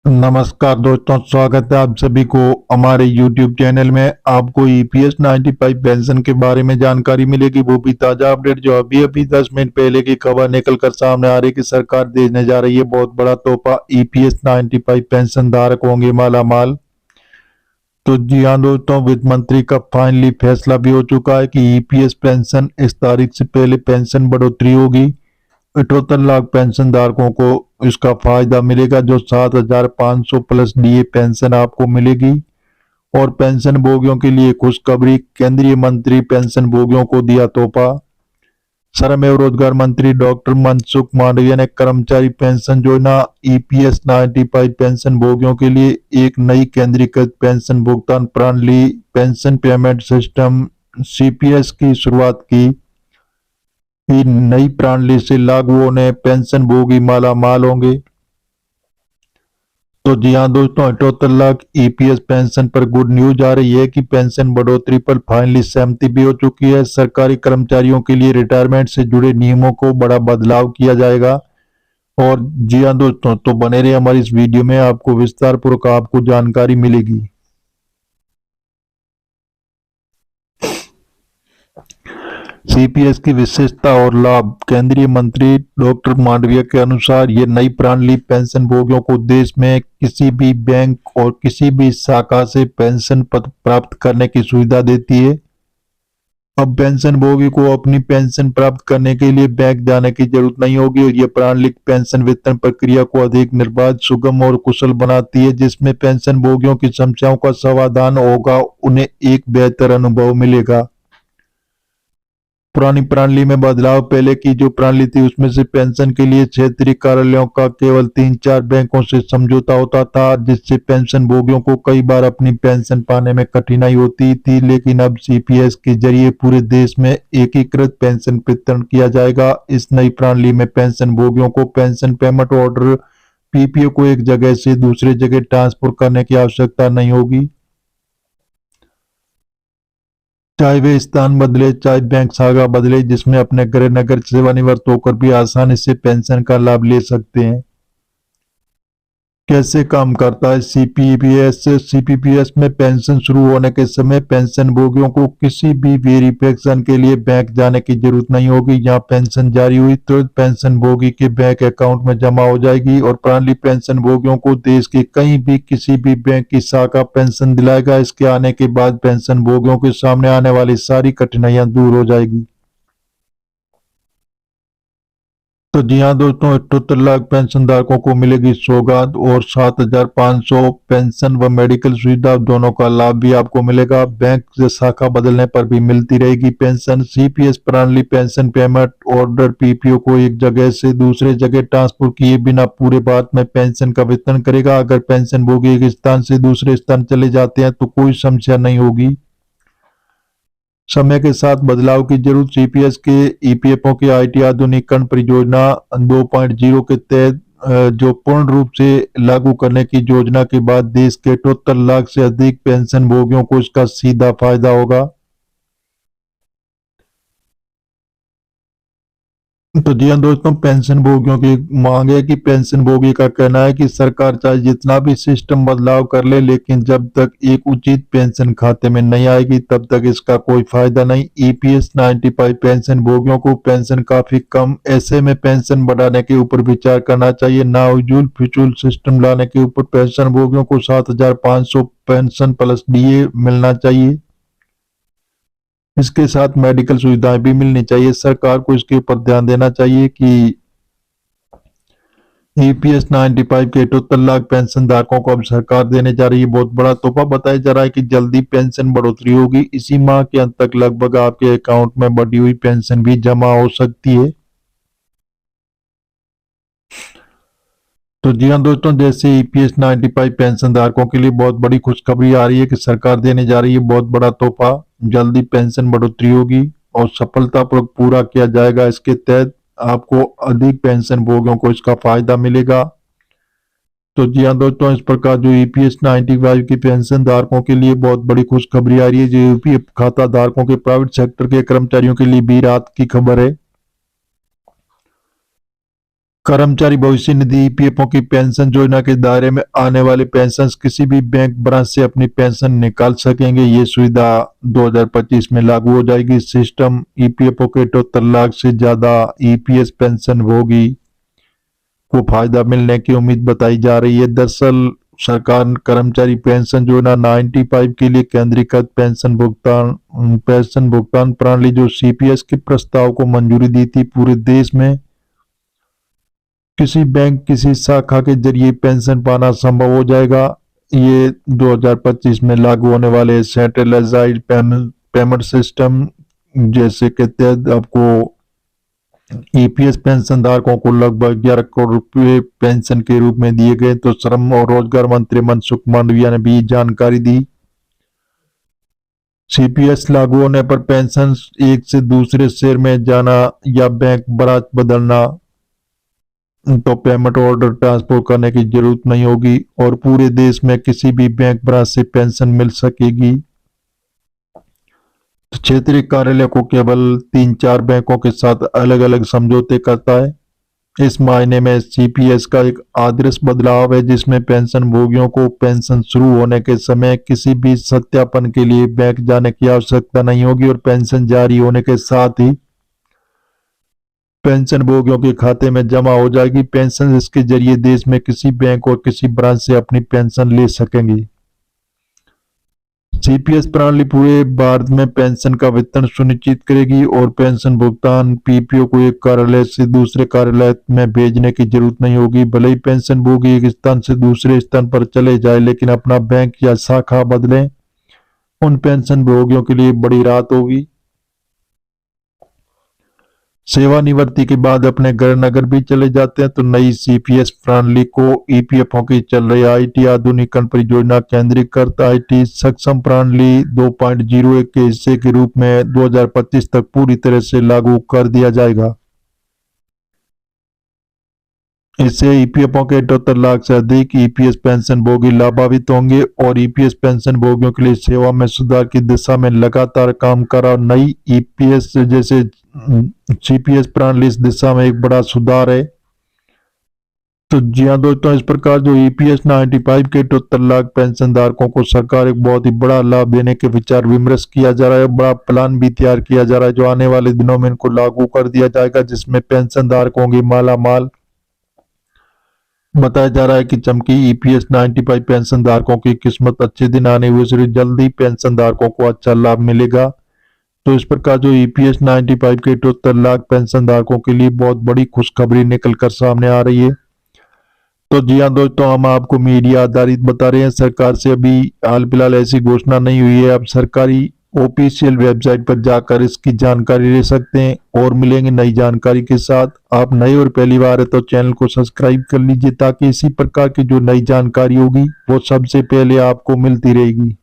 नमस्कार दोस्तों, स्वागत है आप सभी को हमारे YouTube चैनल में। आपको ईपीएस 95 पेंशन के बारे में जानकारी मिलेगी, वो भी ताजा अपडेट जो अभी अभी 10 मिनट पहले की खबर निकल कर सामने आ रही कि सरकार देने जा रही है बहुत बड़ा तोहफा। ईपीएस 95 पेंशन धारक होंगे माला माल। तो जी हाँ दोस्तों, वित्त मंत्री का फाइनली फैसला भी हो चुका है कि ईपीएस पेंशन इस तारीख से पहले पेंशन बढ़ोतरी होगी। 78 लाख पेंशन धारकों को इसका फायदा मिलेगा, जो 7,500 प्लस डीए पेंशन आपको मिलेगी। और पेंशन भोगियों के लिए खुशखबरी, केंद्रीय मंत्री पेंशन भोगियों को दिया तोहफा। श्रम एवं रोजगार मंत्री डॉक्टर मनसुख मांडविया ने कर्मचारी पेंशन योजना ईपीएस 95 पेंशन भोगियों के लिए एक नई केंद्रीकृत पेंशन भुगतान प्रणाली पेंशन पेमेंट सिस्टम सीपीएस की शुरुआत की। नई प्रणाली से लागू होने पेंशन भोगी माला माल होंगे। तो जी हाँ दोस्तों, 78 लाख ईपीएस पेंशन पर गुड न्यूज आ रही है कि पेंशन बढ़ोतरी पर फाइनली सहमति भी हो चुकी है। सरकारी कर्मचारियों के लिए रिटायरमेंट से जुड़े नियमों को बड़ा बदलाव किया जाएगा। और जी हाँ दोस्तों, तो बने रहिए हमारी इस वीडियो में, आपको विस्तार पूर्वक आपको जानकारी मिलेगी। सीपीएस की विशेषता और लाभ, केंद्रीय मंत्री डॉक्टर मांडविया के अनुसार ये नई प्रणाली पेंशन भोगियों को देश में किसी भी बैंक और किसी भी शाखा से पेंशन पत्र प्राप्त करने की सुविधा देती है। अब पेंशन भोगी को अपनी पेंशन प्राप्त करने के लिए बैंक जाने की जरूरत नहीं होगी और ये प्रणाली पेंशन वितरण प्रक्रिया को अधिक निर्बाध, सुगम और कुशल बनाती है, जिसमें पेंशन भोगियों की समस्याओं का समाधान होगा, उन्हें एक बेहतर अनुभव मिलेगा। पुरानी प्रणाली में बदलाव, पहले की जो प्रणाली थी उसमें से पेंशन के लिए क्षेत्रीय कार्यालयों का केवल 3-4 बैंकों से समझौता होता था, जिससे पेंशन भोगियों को कई बार अपनी पेंशन पाने में कठिनाई होती थी। लेकिन अब सीपीएस के जरिए पूरे देश में एकीकृत पेंशन वितरण किया जाएगा। इस नई प्रणाली में पेंशन भोगियों को पेंशन पेमेंट ऑर्डर पीपीओ को एक जगह से दूसरे जगह ट्रांसफर करने की आवश्यकता नहीं होगी। चाहे वे स्थान बदले, चाहे बैंक शाखा बदले, जिसमें अपने गृह नगर सेवानिवृत्त होकर भी आसानी से पेंशन का लाभ ले सकते हैं। कैसे काम करता है सीपीपीएस? सीपीपीएस में पेंशन शुरू होने के समय पेंशन भोगियों को किसी भी वेरिफिकेशन के लिए बैंक जाने की जरूरत नहीं होगी। यहाँ पेंशन जारी हुई तो पेंशन भोगी के बैंक अकाउंट में जमा हो जाएगी और प्रणाली पेंशन भोगियों को देश के कहीं भी किसी भी बैंक की शाखा पेंशन दिलाएगा। इसके आने के बाद पेंशन भोगियों के सामने आने वाली सारी कठिनाइयां दूर हो जाएगी। तो जी हाँ दोस्तों, 78 लाख पेंशन धारकों को मिलेगी सौगात और 7,500 पेंशन व मेडिकल सुविधा दोनों का लाभ भी आपको मिलेगा। बैंक से शाखा बदलने पर भी मिलती रहेगी पेंशन। सीपीएस प्रणाली पेंशन पेमेंट ऑर्डर पीपीओ को एक जगह से दूसरे जगह ट्रांसफर किए बिना पूरे भारत में पेंशन का वितरण करेगा। अगर पेंशन भोगी एक स्थान से दूसरे स्थान चले जाते हैं तो कोई समस्या नहीं होगी। समय के साथ बदलाव की जरूरत, सीपीएस के ईपीएफओ की आईटी आधुनिकीकरण परियोजना 2.0 के तहत जो पूर्ण रूप से लागू करने की योजना के बाद देश के 78 लाख से अधिक पेंशन भोगियों को इसका सीधा फायदा होगा। तो जी हाँ दोस्तों, पेंशन भोगियों की मांग है कि पेंशन भोगी का कहना है कि सरकार चाहे जितना भी सिस्टम बदलाव कर ले, लेकिन जब तक एक उचित पेंशन खाते में नहीं आएगी तब तक इसका कोई फायदा नहीं। ईपीएस 95 पेंशन भोगियों को पेंशन काफी कम, ऐसे में पेंशन बढ़ाने के ऊपर विचार करना चाहिए। नाउजूल फिजूल सिस्टम लाने के ऊपर पेंशन भोगियों को 7,500 पेंशन प्लस डीए मिलना चाहिए। इसके साथ मेडिकल सुविधाएं भी मिलनी चाहिए। सरकार को इसके ऊपर ध्यान देना चाहिए कि ईपीएस 95 के 78 लाख पेंशन धारकों को अब सरकार देने जा रही है बहुत बड़ा तोहफा। बताया जा रहा है कि जल्दी पेंशन बढ़ोतरी होगी। इसी माह के अंत तक लगभग आपके अकाउंट में बढ़ी हुई पेंशन भी जमा हो सकती है। तो जी हाँ दोस्तों, जैसे ईपीएस 95 पेंशन धारकों के लिए बहुत बड़ी खुशखबरी आ रही है कि सरकार देने जा रही है बहुत बड़ा तोहफा। जल्दी पेंशन बढ़ोतरी होगी और सफलतापूर्वक पूरा किया जाएगा। इसके तहत आपको अधिक पेंशन भोगियों को इसका फायदा मिलेगा। तो जी हाँ दोस्तों, इस प्रकार जो ईपीएस 95 की पेंशन धारकों के लिए बहुत बड़ी खुशखबरी आ रही है। जो यूपीएफ खाता धारकों के प्राइवेट सेक्टर के कर्मचारियों के लिए भी राहत की खबर है। कर्मचारी भविष्य निधि ईपीएफओ की पेंशन योजना के दायरे में आने वाले पेंशनर्स किसी भी बैंक ब्रांच से अपनी पेंशन निकाल सकेंगे। ये सुविधा 2025 में लागू हो जाएगी। सिस्टम ईपीएफओ के 78 लाख से ज्यादा ईपीएस पेंशन भोगी को फायदा मिलने की उम्मीद बताई जा रही है। दरअसल सरकार कर्मचारी पेंशन योजना 95 के लिए केंद्रीकृत पेंशन भुगतान प्रणाली जो सीपीएस के प्रस्ताव को मंजूरी दी थी। पूरे देश में किसी बैंक किसी शाखा के जरिए पेंशन पाना संभव हो जाएगा। ये 2025 में लागू होने वाले सेंट्रलाइज्ड पेमेंट सिस्टम जैसे के तहत आपको ईपीएस पेंशन धारकों को लगभग 11 करोड़ रुपए पेंशन के रूप में दिए गए। तो श्रम और रोजगार मंत्री मनसुख मांडविया ने भी जानकारी दी। सीपीएस लागू होने पर पेंशन एक से दूसरे शहर में जाना या बैंक ब्रांच बदलना तो पेमेंट ऑर्डर ट्रांसफर करने की जरूरत नहीं होगी और पूरे देश में किसी भी बैंक ब्रांच से पेंशन मिल सकेगी। तो क्षेत्रीय कार्यालय को केवल 3-4 बैंकों के साथ अलग अलग समझौते करता है। इस मायने में सीपीएस का एक आदर्श बदलाव है जिसमें पेंशन भोगियों को पेंशन शुरू होने के समय किसी भी सत्यापन के लिए बैंक जाने की आवश्यकता नहीं होगी और पेंशन जारी होने के साथ ही पेंशन भोगियों के खाते में जमा हो जाएगी। पेंशन इसके जरिए देश में किसी बैंक और किसी ब्रांच से अपनी पेंशन ले सकेंगी। सीपीएस प्रणाली पूरे भारत में पेंशन का वितरण सुनिश्चित करेगी और पेंशन भुगतान पीपीओ को एक कार्यालय से दूसरे कार्यालय में भेजने की जरूरत नहीं होगी। भले ही पेंशन भोगी एक स्थान से दूसरे स्थान पर चले जाए लेकिन अपना बैंक या शाखा बदलें, उन पेंशन भोगियों के लिए बड़ी राहत होगी। सेवानिवृत्ति के बाद अपने घर नगर भी चले जाते हैं तो नई सीपीएस प्रणाली को ईपीएफओ की चल रही आईटी आधुनिकीकरण परियोजना केंद्रीकृत आईटी सक्षम प्रणाली 2.01 के हिस्से के रूप में 2025 तक पूरी तरह से लागू कर दिया जाएगा। इससे ईपीएफओ के 78 लाख से अधिक ईपीएस पेंशन भोगी लाभान्वित होंगे और ईपीएस पेंशन भोगियों के लिए सेवा में सुधार की दिशा में लगातार काम कर रहा नई ईपीएस जैसे सीपीएस प्रणाली इस दिशा में एक बड़ा सुधार है। तो जी हाँ दोस्तों, इस प्रकार जो ईपीएस 95 के 78 लाख पेंशन धारकों को सरकार एक बहुत ही बड़ा लाभ देने के विचार विमर्श किया जा रहा है। बड़ा प्लान भी तैयार किया जा रहा है जो आने वाले दिनों में इनको लागू कर दिया जाएगा जिसमें पेंशन धारकों की माला माल। बताया जा रहा है कि चमकी ईपीएस 95 पेंशन धारकों की किस्मत अच्छे दिन आने हुए से जल्दी पेंशन धारकों को अच्छा लाभ मिलेगा। तो इस प्रकार जो ईपीएस 95 के 78 लाख पेंशन धारकों के लिए बहुत बड़ी खुशखबरी निकल कर सामने आ रही है। तो जी हाँ दोस्तों, हम आपको मीडिया आधारित बता रहे हैं। सरकार से अभी हाल फिलहाल ऐसी घोषणा नहीं हुई है। अब सरकारी ऑफिशियल वेबसाइट पर जाकर इसकी जानकारी ले सकते हैं और मिलेंगे नई जानकारी के साथ। आप नए और पहली बार है तो चैनल को सब्सक्राइब कर लीजिए ताकि इसी प्रकार की जो नई जानकारी होगी वो सबसे पहले आपको मिलती रहेगी।